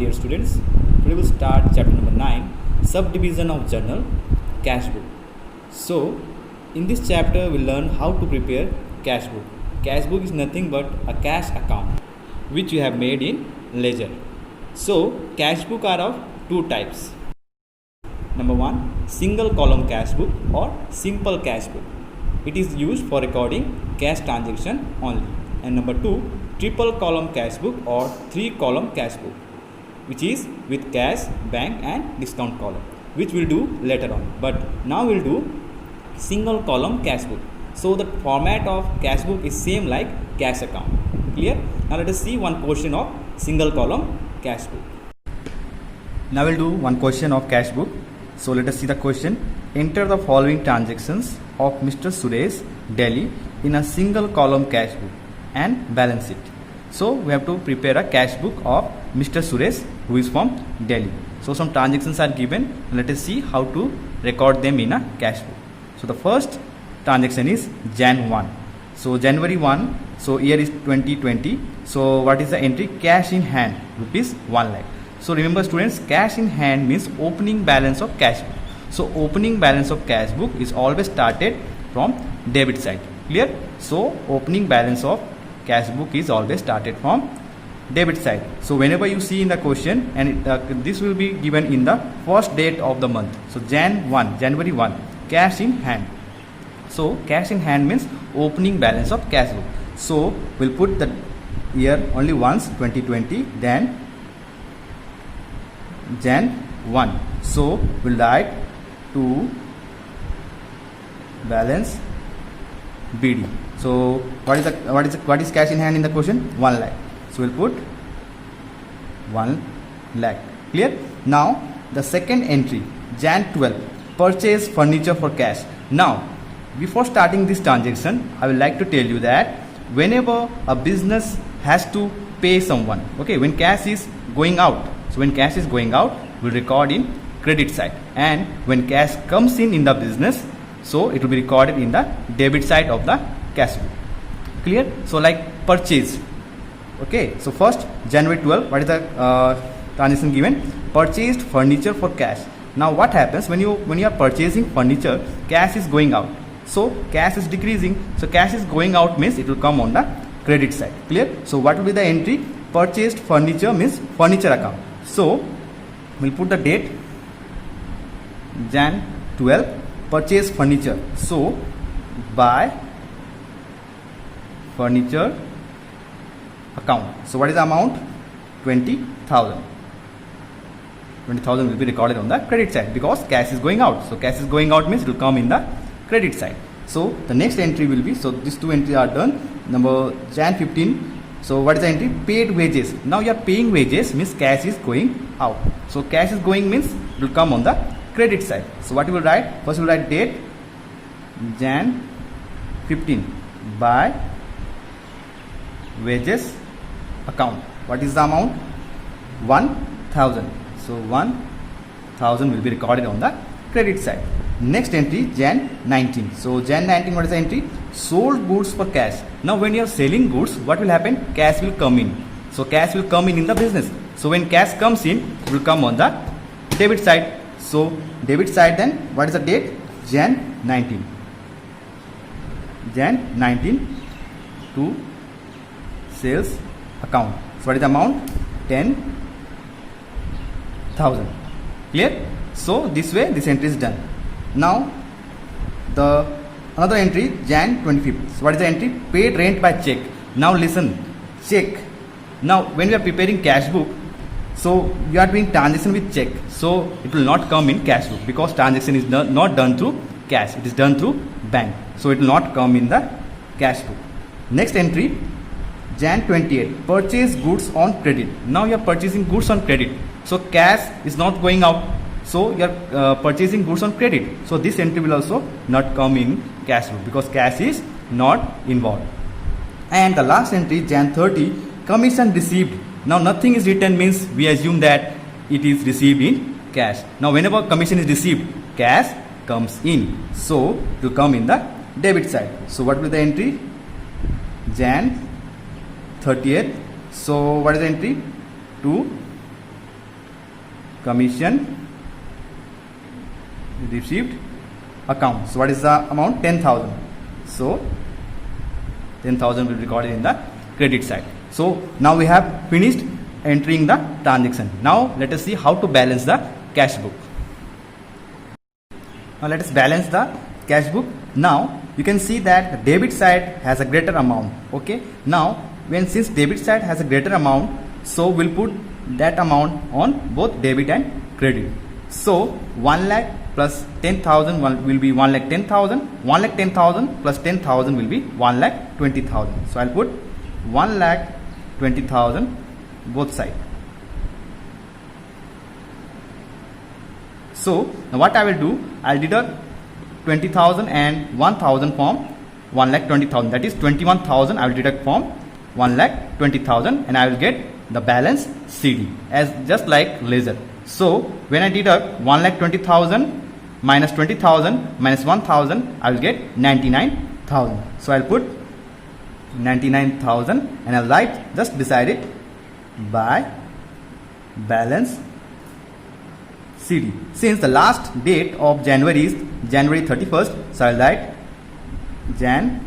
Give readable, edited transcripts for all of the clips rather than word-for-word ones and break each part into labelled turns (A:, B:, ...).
A: dear students. Today we'll start chapter number 9, subdivision of journal, cash book. So in this chapter we'll learn how to prepare cash book. Cash book is nothing but a cash account which you have made in ledger. So cash book are of two types. Number 1, single column cash book or simple cash book. It is used for recording cash transaction only. And number 2, triple column cash book or 3 column cash book, which is with cash, bank and discount column, which we'll do later on. But now we'll do single column cash book. So the format of cash book is same like cash account. Clear? Now let us see one question of single column cash book. Now we'll do one question of cash book. So let us see the question. Enter the following transactions of Mr. Suresh Delhi in a single column cash book and balance it. So we have to prepare a cash book of Mr. Suresh who is from Delhi. So some transactions are given. Let us see how to record them in a cash book. So the first transaction is Jan 1. So January 1. So year is 2020. So what is the entry? Cash in hand rupees 1 lakh. So remember students, cash in hand means opening balance of cash book. So opening balance of cash book is always started from debit side. Clear? So opening balance of cash book is always started from debit side. So whenever you see in the question, and this will be given in the first date of the month. So January 1, cash in hand. So cash in hand means opening balance of cash book. So we'll put the year only once, 2020, then Jan 1. So we'll write to balance BD. So what is cash in hand in the question? 1 lakh. So we'll put 1 lakh. Clear? Now the second entry, Jan 12, purchase furniture for cash. Now before starting this transaction, I would like to tell you that whenever a business has to pay someone, okay, when cash is going out, so when cash is going out, we'll record in credit side, and when cash comes in the business, so it will be recorded in the debit side of the cash book. Clear? So like purchase. Okay, so first January 12, what is the transaction given? Purchased furniture for cash. Now what happens when you are purchasing furniture, cash is going out, so cash is decreasing, so cash is going out means it will come on the credit side. Clear? So what will be the entry? Purchased furniture means furniture account. So we'll put the date Jan 12, purchase furniture. So buy furniture account. So what is the amount? 20,000. 20,000 will be recorded on the credit side because cash is going out. So cash is going out means it will come in the credit side. So the next entry will be, so these two entries are done. Number Jan 15. So what is the entry? Paid wages. Now you are paying wages means cash is going out. So cash is going means it will come on the credit side. So what you will write? First you will write date Jan 15, by wages account. What is the amount? 1,000. So 1,000 will be recorded on the credit side. Next entry Jan 19. So Jan 19, what is the entry? Sold goods for cash. Now when you are selling goods, what will happen? Cash will come in. So cash will come in the business. So when cash comes in, it will come on the debit side. So debit side, then what is the date? Jan 19. Jan 19 to sales account. So what is the amount? 10,000. Clear? So this way this entry is done. Now the another entry Jan 25th. So what is the entry? Paid rent by check. Now listen, check. Now when we are preparing cash book, so you are doing transaction with check, so it will not come in cash book because transaction is not done through cash, it is done through bank, so it will not come in the cash book. Next entry Jan 28, purchase goods on credit. Now you are purchasing goods on credit, so cash is not going out, so you are purchasing goods on credit, so this entry will also not come in cash book because cash is not involved. And the last entry Jan 30, commission received. Now nothing is written means we assume that it is received in cash. Now whenever commission is received, cash comes in, so it will come in the debit side. So what will be the entry? Jan 30th. So what is the entry? To commission received account. So what is the amount? 10,000. So 10,000 will be recorded in the credit side. So now we have finished entering the transaction. Now let us see how to balance the cash book. Now let us balance the cash book. Now you can see that the debit side has a greater amount. Okay. Now since debit side has a greater amount, so we'll put that amount on both debit and credit. So 1 lakh plus 10,000 will be 1,10,000. 1,10,000 plus 10,000 will be 1,20,000. So I'll put 1,20,000 both sides. So now what I will do, I'll deduct 20,000 and 1,000 from 1,20,000. That is 21,000 I will deduct from 1,20,000 and I will get the balance CD as just like ledger. So when I deduct 1,20,000 minus 20,000 minus 1,000, I will get 99,000. So I'll put 99,000 and I'll write just beside it by balance CD. Since the last date of January is January 31st, so I'll write Jan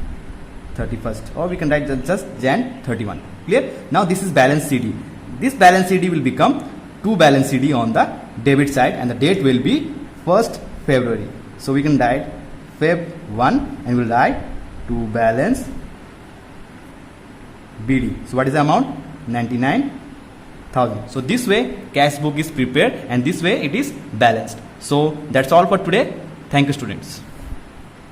A: 31st, or we can write just Jan 31. Clear? Now this is balance CD. This balance CD will become 2 balance CD on the debit side and the date will be 1st February. So we can write Feb 1 and we'll write 2 balance BD. So what is the amount? 99,000. So this way cash book is prepared and this way it is balanced. So that's all for today. Thank you, students.